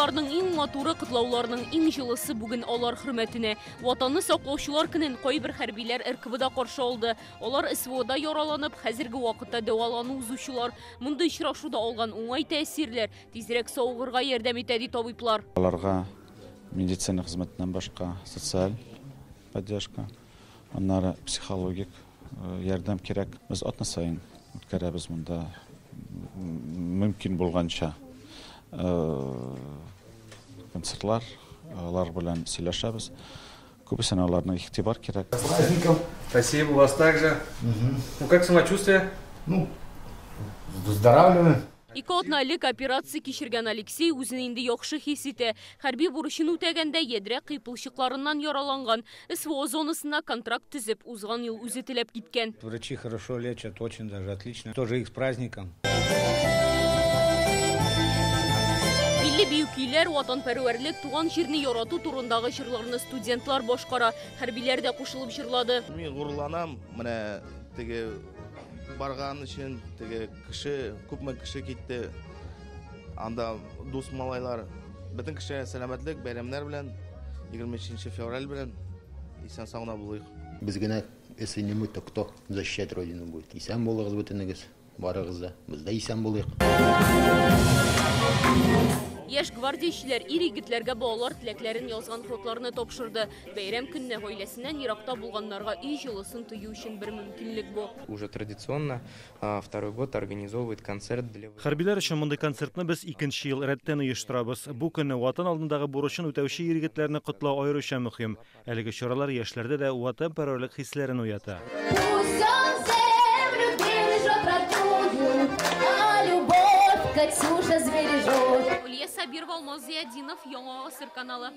Кутлауларның иң матуры, кутлауларның иң җылысы бүген алар хөрмәтенә. Ватанны саклаучылар көнен кайбер хәрбиләр РКБда каршы алды. Алар СВОда яраланып, хәзерге вакытта дәвалану узучылар. Мондый очрашуда алган уңай тәэсирләр тизрәк сауыгырга ярдәм итә ди табиблар. Аларга медицина хезмәтеннән башка социаль поддержка, аннары психологик ярдәм кирәк. Без атна сайын үткәрәбез монда мөмкин булганча концертлар, алар белән сөйләшәбез. Күбесен аларның игътибар кирәк. С праздником. Спасибо, вас также. Ну как самочувствие? Ну, выздоравливаем. Ике атналык операция кичергән Алексей үзен инде яхшы хис итә. Хәрби бурычын үтәгәндә ядрә кыйпылчыкларыннан яраланган. СВО зонасына контракт төзеп, узган ел үзе теләп киткән. Врачи хорошо лечат, очень даже отлично. Тоже их с праздником. Милли бөйүкиләр ватанпәрвәрлек, туган җирне ярату турындагы җырларны студентлар башкара, хәрбиләр дә кушылып җырлады. Мин гурланам, менә теге барган өчен теге кеше, күпме кеше китте. Анда дус малайлар, бөтен кеше сәламәтлек, бәйрәмнәр белән 23 февраль белән исән саuna булыйк. Без генә, если не мы, то кто защищать родину будет? Исән булыгыз бөтенегез, барыгыз да, без дә исән булыйк. Яшь гвардиячеләр ир-егетләргә балалар теләкләрен язган хатларны тапшырды. Бәйрәм көнне гаиләсеннән еракта булганнарга үй җылысын тыю өчен бер мөмкинлек бу. Уже традиционно второй год организовывает концерт для... Хәрбиләр өчен мондай концертны без икенче ел рәттән оештырабыз. Бу көнне ватан алдындагы бурычын үтәүче ир-егетләрне котлау аеруча мөһим. Әлеге чаралар яшьләрдә дә ватанпәрвәрлек хисләрен уята. Улья Сабиров, Алмаз Зиядинов, Яңа Гасыр каналы.